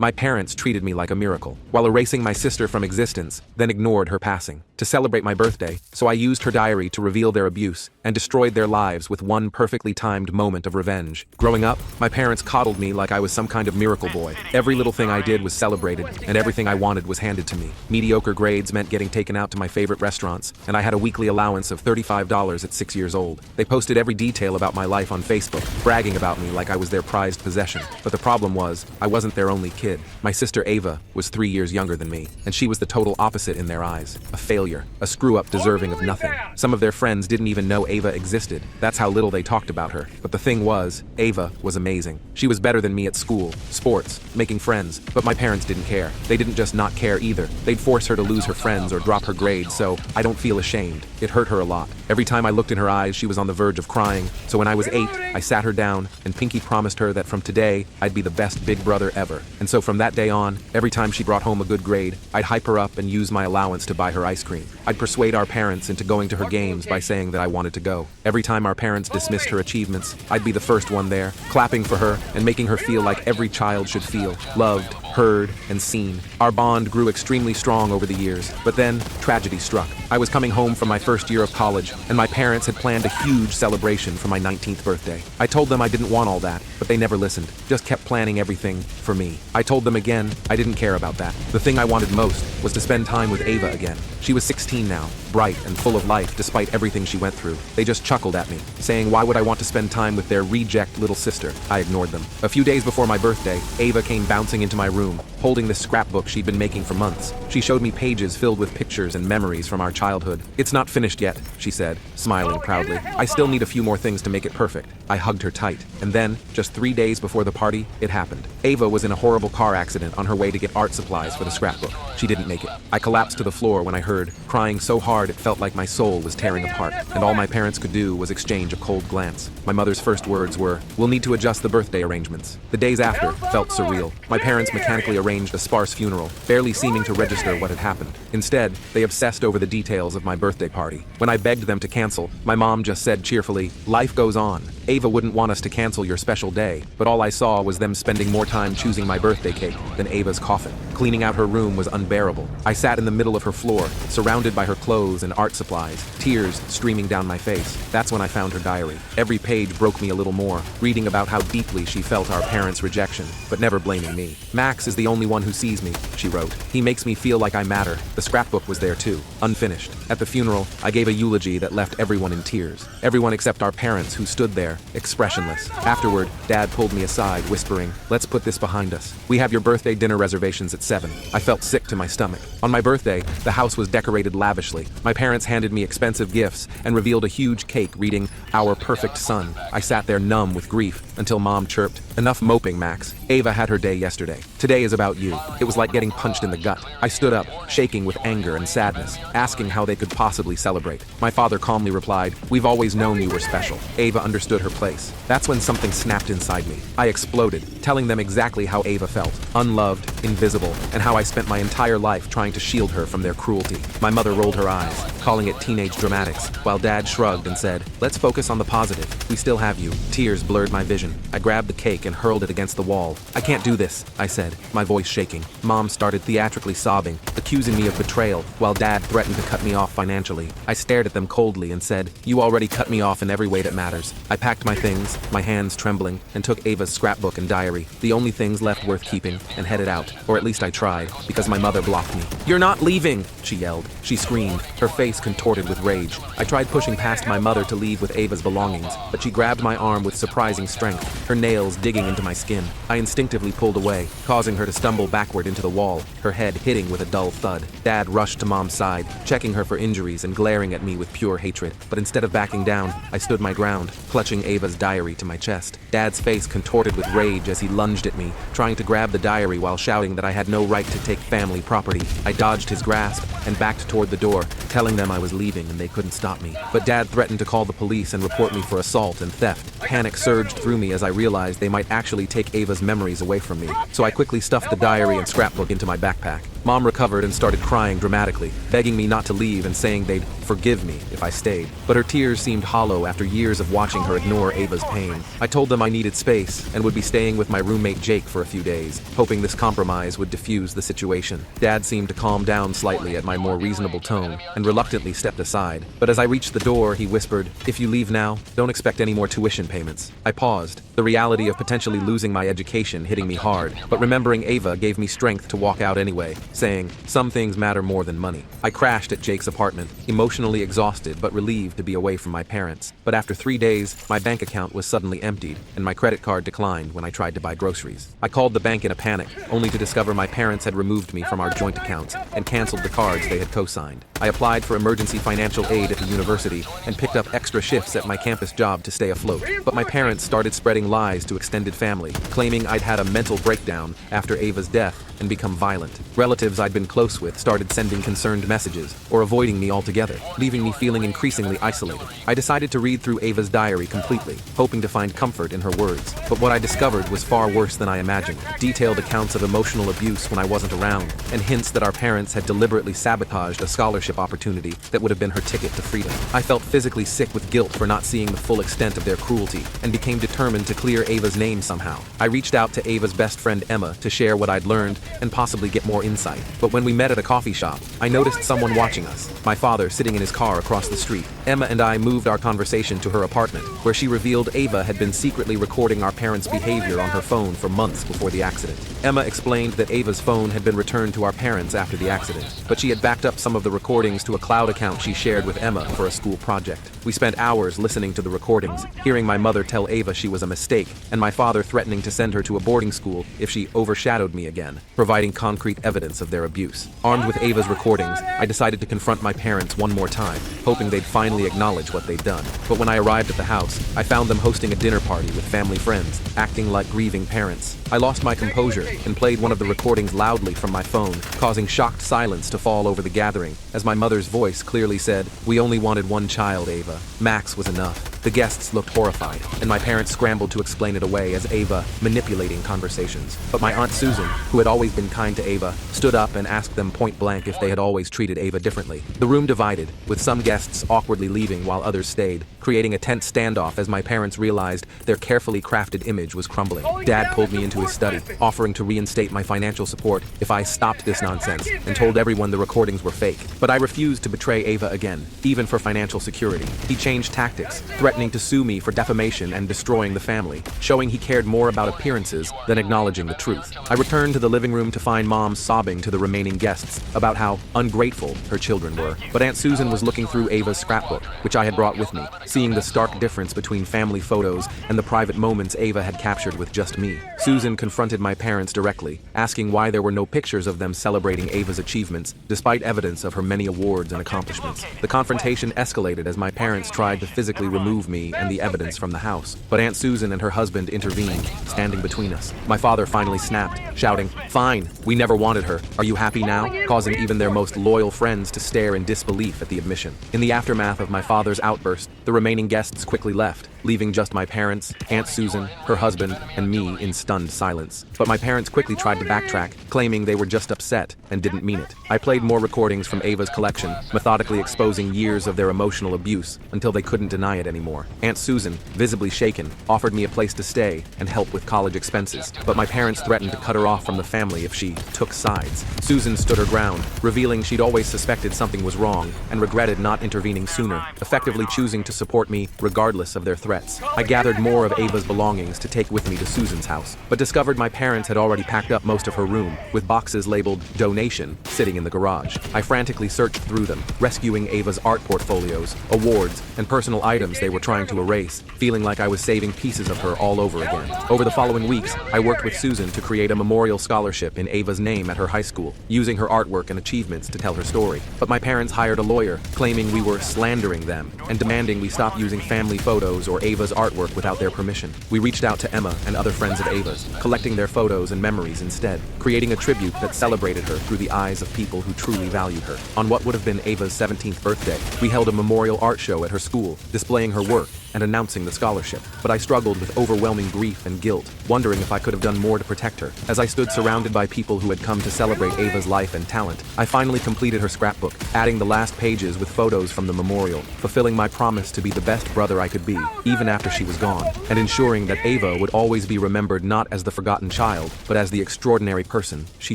My parents treated me like a miracle, while erasing my sister from existence, then ignored her passing. To celebrate my birthday, so I used her diary to reveal their abuse, and destroyed their lives with one perfectly timed moment of revenge. Growing up, my parents coddled me like I was some kind of miracle boy. Every little thing I did was celebrated, and everything I wanted was handed to me. Mediocre grades meant getting taken out to my favorite restaurants, and I had a weekly allowance of $35 at 6 years old. They posted every detail about my life on Facebook, bragging about me like I was their prized possession. But the problem was, I wasn't their only kid. My sister Ava was 3 years younger than me, and she was the total opposite in their eyes. A failure, a screw-up deserving of nothing. Some of their friends didn't even know Ava existed. That's how little they talked about her. But the thing was, Ava was amazing. She was better than me at school, sports, making friends, but my parents didn't care. They didn't just not care either. They'd force her to lose her friends or drop her grades, so I don't feel ashamed. It hurt her a lot. Every time I looked in her eyes, she was on the verge of crying. So when I was 8, I sat her down, and Pinky promised her that from today, I'd be the best big brother ever. And so from that day on, every time she brought home a good grade, I'd hype her up and use my allowance to buy her ice cream. I'd persuade our parents into going to her games by saying that I wanted to go. Every time our parents dismissed her achievements, I'd be the first one there, clapping for her and making her feel like every child should feel, loved, heard, and seen. Our bond grew extremely strong over the years, but then tragedy struck. I was coming home from my first year of college, and my parents had planned a huge celebration for my 19th birthday. I told them I didn't want all that, but they never listened, just kept planning everything for me. I told them again, I didn't care about that. The thing I wanted most was to spend time with Ava again. She was 16 now, bright and full of life despite everything she went through. They just chuckled at me, saying why would I want to spend time with their reject little sister? I ignored them. A few days before my birthday, Ava came bouncing into my room, holding the scrapbook she'd been making for months. She showed me pages filled with pictures and memories from our childhood. It's not finished yet, she said, smiling proudly. I still need a few more things to make it perfect. I hugged her tight. And then, just 3 days before the party, it happened. Ava was in a horrible car accident on her way to get art supplies for the scrapbook. She didn't make it. I collapsed to the floor when I heard, crying so hard it felt like my soul was tearing apart, and all my parents could do was exchange a cold glance. My mother's first words were, "We'll need to adjust the birthday arrangements." The days after felt surreal. My parents mechanically arranged a sparse funeral, barely seeming to register what had happened. Instead, they obsessed over the details of my birthday party. When I begged them to cancel, my mom just said cheerfully, "Life goes on. Ava wouldn't want us to cancel your special day," but all I saw was them spending more time choosing my birthday cake than Ava's coffin. Cleaning out her room was unbearable. I sat in the middle of her floor, surrounded by her clothes and art supplies, tears streaming down my face. That's when I found her diary. Every page broke me a little more, reading about how deeply she felt our parents' rejection, but never blaming me. "Max is the only one who sees me," she wrote. "He makes me feel like I matter." The scrapbook was there too, unfinished. At the funeral, I gave a eulogy that left everyone in tears. Everyone except our parents, who stood there, expressionless. Afterward, Dad pulled me aside, whispering, "Let's put this behind us. We have your birthday dinner reservations at 7. I felt sick to my stomach. On my birthday, the house was decorated lavishly. My parents handed me expensive gifts and revealed a huge cake reading, "Our perfect son." I sat there numb with grief until Mom chirped, "Enough moping, Max. Ava had her day yesterday. Today is about you." It was like getting punched in the gut. I stood up, shaking with anger and sadness, asking how they could possibly celebrate. My father calmly replied, "We've always known you were special." Ava understood her place. That's when something snapped inside me. I exploded, telling them exactly how Ava felt, unloved, invisible, and how I spent my entire life trying to shield her from their cruelty. My mother rolled her eyes, calling it teenage dramatics, while Dad shrugged and said, "Let's focus on the positive. We still have you." Tears blurred my vision. I grabbed the cake and hurled it against the wall. "I can't do this," I said, my voice shaking. Mom started theatrically sobbing, accusing me of betrayal, while Dad threatened to cut me off financially. I stared at them coldly and said, "You already cut me off in every way that matters." I packed my things, my hands trembling, and took Ava's scrapbook and diary, the only things left worth keeping, and headed out. Or at least I tried, because my mother blocked me. "You're not leaving!" she yelled. She screamed, her face contorted with rage. I tried pushing past my mother to leave with Ava's belongings, but she grabbed my arm with surprising strength, her nails digging into my skin. I instinctively pulled away, causing her to stumble backward into the wall, her head hitting with a dull thud. Dad rushed to Mom's side, checking her for injuries and glaring at me with pure hatred. But instead of backing down, I stood my ground, clutching Ava's diary to my chest. Dad's face contorted with rage as he lunged at me, trying to grab the diary while shouting that I had no right to take family property. I dodged his grasp and backed toward the door, telling them I was leaving and they couldn't stop me. But Dad threatened to call the police and report me for assault and theft. Panic surged through me as I realized they might actually take Ava's memories away from me. So I quickly stuffed the diary and scrapbook into my backpack. Mom recovered and started crying dramatically, begging me not to leave and saying they'd forgive me if I stayed, but her tears seemed hollow after years of watching her ignore Ava's pain. I told them I needed space and would be staying with my roommate Jake for a few days, hoping this compromise would diffuse the situation. Dad seemed to calm down slightly at my more reasonable tone and reluctantly stepped aside, but as I reached the door, he whispered, "If you leave now, don't expect any more tuition payments." I paused, the reality of potentially losing my education hitting me hard, but remembering Ava gave me strength to walk out anyway, saying, "Some things matter more than money." I crashed at Jake's apartment, emotionally exhausted but relieved to be away from my parents. But after 3 days, my bank account was suddenly emptied, and my credit card declined when I tried to buy groceries. I called the bank in a panic, only to discover my parents had removed me from our joint accounts and canceled the cards they had co-signed. I applied for emergency financial aid at the university and picked up extra shifts at my campus job to stay afloat. But my parents started spreading lies to extended family, claiming I'd had a mental breakdown after Ava's death and become violent. Relatives I'd been close with started sending concerned messages or avoiding me altogether, leaving me feeling increasingly isolated. I decided to read through Ava's diary completely, hoping to find comfort in her words. But what I discovered was far worse than I imagined. Detailed accounts of emotional abuse when I wasn't around, and hints that our parents had deliberately sabotaged a scholarship opportunity that would have been her ticket to freedom. I felt physically sick with guilt for not seeing the full extent of their cruelty, and became determined to clear Ava's name somehow. I reached out to Ava's best friend Emma to share what I'd learned and possibly get more insight. But when we met at a coffee shop, I noticed someone watching us, my father sitting in his car across the street. Emma and I moved our conversation to her apartment, where she revealed Ava had been secretly recording our parents' behavior on her phone for months before the accident. Emma explained that Ava's phone had been returned to our parents after the accident, but she had backed up some of the recordings to a cloud account she shared with Emma for a school project. We spent hours listening to the recordings, hearing my mother tell Ava she was a mistake, and my father threatening to send her to a boarding school if she overshadowed me again, providing concrete evidence of their abuse. Armed with Ava's recordings, I decided to confront my parents one more time, hoping they'd finally acknowledge what they'd done. But when I arrived at the house, I found them hosting a dinner party with family friends, acting like grieving parents. I lost my composure and played one of the recordings loudly from my phone, causing shocked silence to fall over the gathering, as my mother's voice clearly said, "We only wanted one child, Ava. Max was enough." The guests looked horrified, and my parents scrambled to explain it away as Ava manipulating conversations. But my Aunt Susan, who had always been kind to Ava, stood up and asked them point blank if they had always treated Ava differently. The room divided, with some guests awkwardly leaving while others stayed, creating a tense standoff as my parents realized their carefully crafted image was crumbling. Dad pulled me into his study, offering to reinstate my financial support if I stopped this nonsense, and told everyone the recordings were fake. But I refused to betray Ava again, even for financial security. He changed tactics, threatening to sue me for defamation and destroying the family, showing he cared more about appearances than acknowledging the truth. I returned to the living room to find Mom sobbing to the remaining guests about how ungrateful her children were. But Aunt Susan was looking through Ava's scrapbook, which I had brought with me, seeing the stark difference between family photos and the private moments Ava had captured with just me. Susan confronted my parents directly, asking why there were no pictures of them celebrating Ava's achievements, despite evidence of her many awards and accomplishments. The confrontation escalated as my parents tried to physically remove me and the evidence from the house, but Aunt Susan and her husband intervened, standing between us. My father finally snapped, shouting, "Fine, we never wanted her. Are you happy now?" causing even their most loyal friends to stare in disbelief at the admission. In the aftermath of my father's outburst, the remaining guests quickly left, leaving just my parents, Aunt Susan, her husband, and me in stunned silence. But my parents quickly tried to backtrack, claiming they were just upset and didn't mean it. I played more recordings from Ava's collection, methodically exposing years of their emotional abuse until they couldn't deny it anymore. Aunt Susan, visibly shaken, offered me a place to stay and help with college expenses, but my parents threatened to cut her off from the family if she took sides. Susan stood her ground, revealing she'd always suspected something was wrong and regretted not intervening sooner, effectively choosing to support me regardless of their threats. I gathered more of Ava's belongings to take with me to Susan's house, but discovered my parents had already packed up most of her room, with boxes labeled "donation" sitting in the garage. I frantically searched through them, rescuing Ava's art portfolios, awards, and personal items they were trying to erase, feeling like I was saving pieces of her all over again. Over the following weeks, I worked with Susan to create a memorial scholarship in Ava's name at her high school, using her artwork and achievements to tell her story. But my parents hired a lawyer, claiming we were slandering them, and demanding we stop using family photos or Ava's artwork without their permission. We reached out to Emma and other friends of Ava's, collecting their photos and memories instead, creating a tribute that celebrated her through the eyes of people who truly valued her. On what would have been Ava's 17th birthday, we held a memorial art show at her school, displaying her work, and announcing the scholarship. But I struggled with overwhelming grief and guilt, wondering if I could have done more to protect her. As I stood surrounded by people who had come to celebrate Ava's life and talent, I finally completed her scrapbook, adding the last pages with photos from the memorial, fulfilling my promise to be the best brother I could be, even after she was gone, and ensuring that Ava would always be remembered not as the forgotten child, but as the extraordinary person she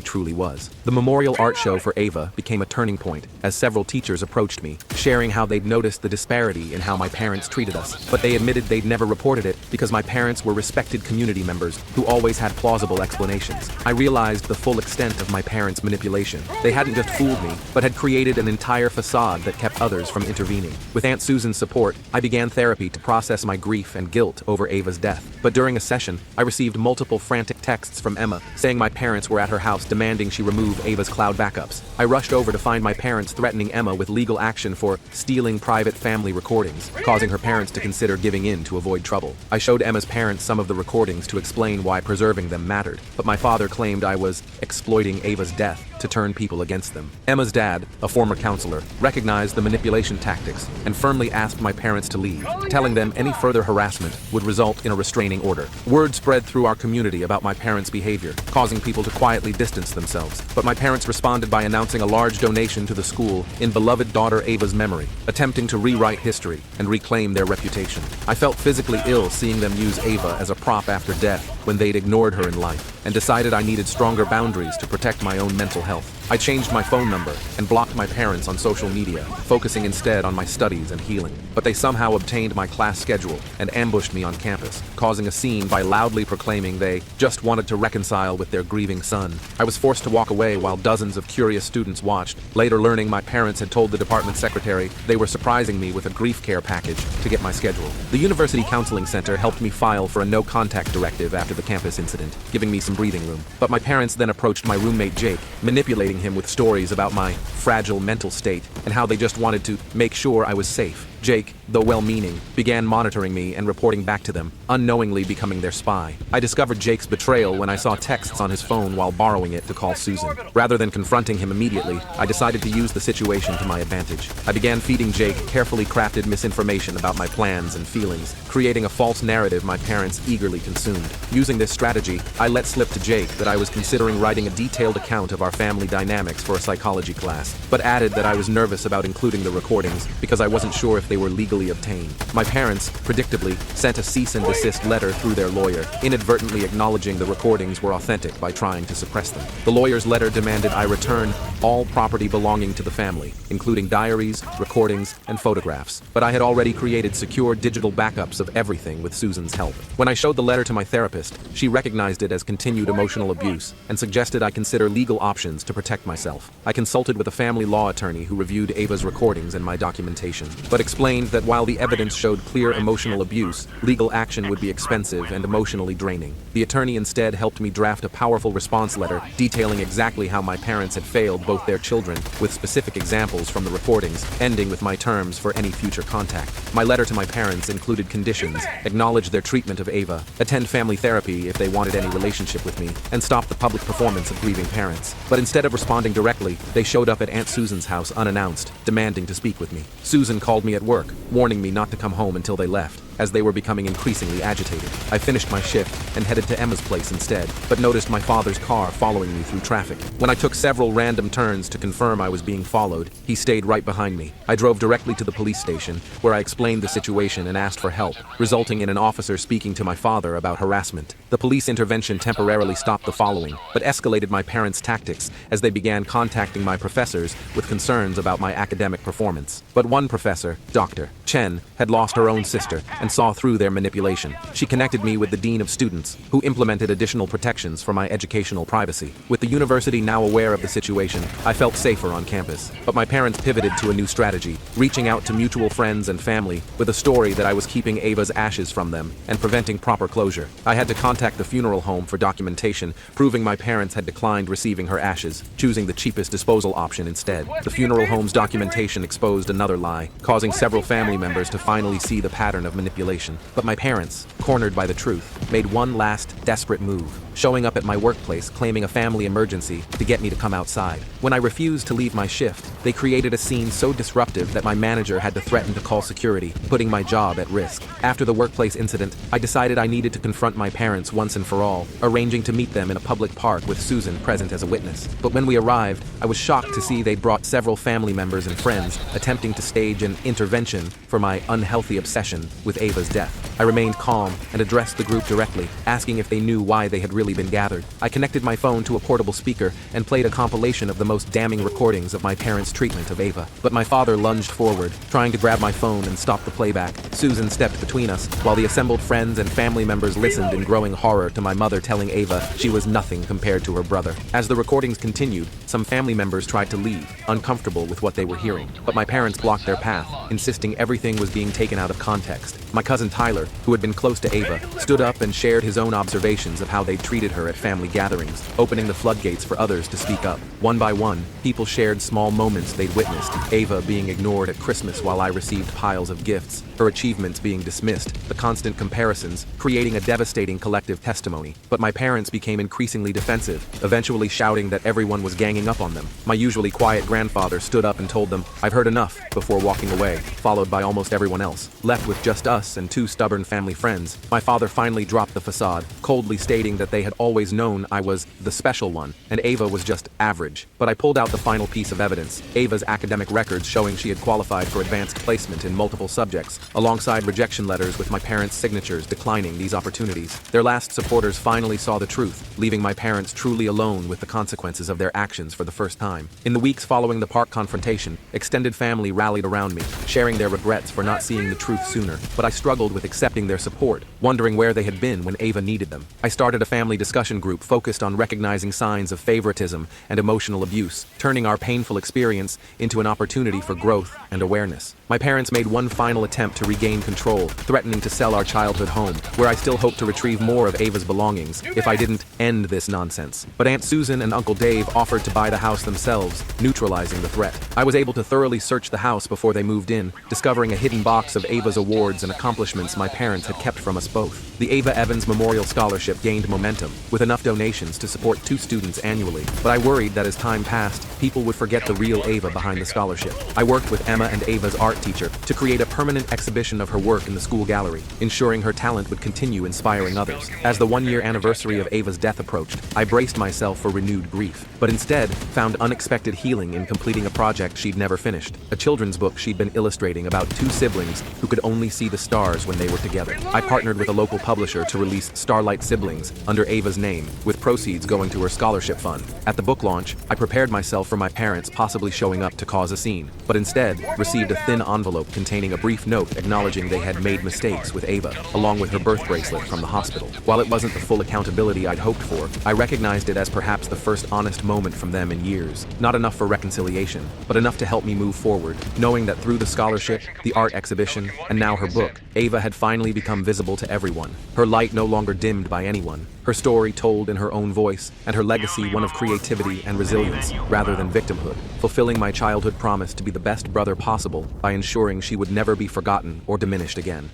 truly was. The memorial art show for Ava became a turning point, as several teachers approached me, sharing how they'd noticed the disparity in how my parents treated us, but they admitted they'd never reported it because my parents were respected community members who always had plausible explanations. I realized the full extent of my parents' manipulation. They hadn't just fooled me, but had created an entire facade that kept others from intervening. With Aunt Susan's support, I began therapy to process my grief and guilt over Ava's death. But during a session, I received multiple frantic texts from Emma saying my parents were at her house demanding she remove Ava's cloud backups. I rushed over to find my parents threatening Emma with legal action for stealing private family recordings, causing her parents to consider giving in to avoid trouble. I showed Emma's parents some of the recordings to explain why preserving them mattered, but my father claimed I was exploiting Ava's death to turn people against them. Emma's dad, a former counselor, recognized the manipulation tactics and firmly asked my parents to leave, telling them any further harassment would result in a restraining order. Word spread through our community about my parents' behavior, causing people to quietly distance themselves. But my parents responded by announcing a large donation to the school in beloved daughter Ava's memory, attempting to rewrite history and reclaim their reputation. I felt physically ill seeing them use Ava as a prop after death when they'd ignored her in life, and decided I needed stronger boundaries to protect my own mental health. I changed my phone number and blocked my parents on social media, focusing instead on my studies and healing. But they somehow obtained my class schedule and ambushed me on campus, causing a scene by loudly proclaiming they just wanted to reconcile with their grieving son. I was forced to walk away while dozens of curious students watched, later learning my parents had told the department secretary they were surprising me with a grief care package to get my schedule. The University Counseling Center helped me file for a no-contact directive after the campus incident, giving me some breathing room. But my parents then approached my roommate Jake, manipulating him with stories about my fragile mental state and how they just wanted to make sure I was safe. Jake, though well-meaning, began monitoring me and reporting back to them, unknowingly becoming their spy. I discovered Jake's betrayal when I saw texts on his phone while borrowing it to call Susan. Rather than confronting him immediately, I decided to use the situation to my advantage. I began feeding Jake carefully crafted misinformation about my plans and feelings, creating a false narrative my parents eagerly consumed. Using this strategy, I let slip to Jake that I was considering writing a detailed account of our family dynamics for a psychology class, but added that I was nervous about including the recordings because I wasn't sure if they were legally obtained. My parents, predictably, sent a cease and desist letter through their lawyer, inadvertently acknowledging the recordings were authentic by trying to suppress them. The lawyer's letter demanded I return all property belonging to the family, including diaries, recordings, and photographs. But I had already created secure digital backups of everything with Susan's help. When I showed the letter to my therapist, she recognized it as continued emotional abuse and suggested I consider legal options to protect myself. I consulted with a family law attorney who reviewed Ava's recordings and my documentation, but explained that while the evidence showed clear emotional abuse, legal action would be expensive and emotionally draining. The attorney instead helped me draft a powerful response letter detailing exactly how my parents had failed both their children, with specific examples from the recordings, ending with my terms for any future contact. My letter to my parents included conditions, acknowledge their treatment of Ava, attend family therapy if they wanted any relationship with me, and stop the public performance of grieving parents. But instead of responding directly, they showed up at Aunt Susan's house unannounced, demanding to speak with me. Susan called me at work, warning me not to come home until they left, as they were becoming increasingly agitated. I finished my shift and headed to Emma's place instead, but noticed my father's car following me through traffic. When I took several random turns to confirm I was being followed, he stayed right behind me. I drove directly to the police station, where I explained the situation and asked for help, resulting in an officer speaking to my father about harassment. The police intervention temporarily stopped the following, but escalated my parents' tactics as they began contacting my professors with concerns about my academic performance. But one professor, Dr. Chen, had lost her own sister and saw through their manipulation. She connected me with the dean of students, who implemented additional protections for my educational privacy. With the university now aware of the situation, I felt safer on campus. But my parents pivoted to a new strategy, reaching out to mutual friends and family with a story that I was keeping Ava's ashes from them and preventing proper closure. I had to contact the funeral home for documentation, proving my parents had declined receiving her ashes, choosing the cheapest disposal option instead. The funeral home's documentation exposed another lie, causing several family members to finally see the pattern of manipulation. But my parents, cornered by the truth, made one last desperate move, showing up at my workplace claiming a family emergency to get me to come outside. When I refused to leave my shift, they created a scene so disruptive that my manager had to threaten to call security, putting my job at risk. After the workplace incident, I decided I needed to confront my parents once and for all, arranging to meet them in a public park with Susan present as a witness. But when we arrived, I was shocked to see they'd brought several family members and friends, attempting to stage an intervention for my unhealthy obsession with Ava's death. I remained calm and addressed the group directly, asking if they knew why they had really been gathered. I connected my phone to a portable speaker and played a compilation of the most damning recordings of my parents' treatment of Ava. But my father lunged forward, trying to grab my phone and stop the playback. Susan stepped between us, while the assembled friends and family members listened in growing horror to my mother telling Ava she was nothing compared to her brother. As the recordings continued, some family members tried to leave, uncomfortable with what they were hearing. But my parents blocked their path, insisting everything was being taken out of context. My cousin Tyler, who had been close to Ava, stood up and shared his own observations of how they treated her at family gatherings, opening the floodgates for others to speak up. One by one, people shared small moments they'd witnessed, Ava being ignored at Christmas while I received piles of gifts, her achievements being dismissed, the constant comparisons, creating a devastating collective testimony. But my parents became increasingly defensive, eventually shouting that everyone was ganging up on them. My usually quiet grandfather stood up and told them, "I've heard enough," before walking away, followed by almost everyone else. Left with just us and two stubborn family friends, my father finally dropped the facade, coldly stating that they had always known I was the special one, and Ava was just average. But I pulled out the final piece of evidence, Ava's academic records showing she had qualified for advanced placement in multiple subjects, alongside rejection letters with my parents' signatures declining these opportunities. Their last supporters finally saw the truth, leaving my parents truly alone with the consequences of their actions for the first time. In the weeks following the park confrontation, extended family rallied around me, sharing their regrets for not seeing the truth sooner, but I struggled with accepting their support, wondering where they had been when Ava needed them. I started a family discussion group focused on recognizing signs of favoritism and emotional abuse, turning our painful experience into an opportunity for growth and awareness. My parents made one final attempt to regain control, threatening to sell our childhood home, where I still hoped to retrieve more of Ava's belongings if I didn't end this nonsense. But Aunt Susan and Uncle Dave offered to buy the house themselves, neutralizing the threat. I was able to thoroughly search the house before they moved in, discovering a hidden box of Ava's awards and accomplishments my parents had kept from us both. The Ava Evans Memorial Scholarship gained momentum, with enough donations to support 2 students annually, but I worried that as time passed, people would forget the real Ava behind the scholarship. I worked with Emma and Ava's art teacher to create a permanent exhibition of her work in the school gallery, ensuring her talent would continue inspiring others. As the 1-year anniversary of Ava's death approached, I braced myself for renewed grief, but instead found unexpected healing in completing a project she'd never finished, a children's book she'd been illustrating about 2 siblings who could only see the stars when they were together. I partnered with a local publisher to release Starlight Siblings under Ava's name, with proceeds going to her scholarship fund. At the book launch, I prepared myself for my parents possibly showing up to cause a scene, but instead received a thin envelope containing a brief note acknowledging they had made mistakes with Ava, along with her birth bracelet from the hospital. While it wasn't the full accountability I'd hoped for, I recognized it as perhaps the first honest moment from them in years. Not enough for reconciliation, but enough to help me move forward, knowing that through the scholarship, the art exhibition, and now her book, Ava had finally become visible to everyone. Her light no longer dimmed by anyone, her story told in her own voice, and her legacy one of creativity and resilience, rather than victimhood, fulfilling my childhood promise to be the best brother possible by ensuring she would never be forgotten or diminished again.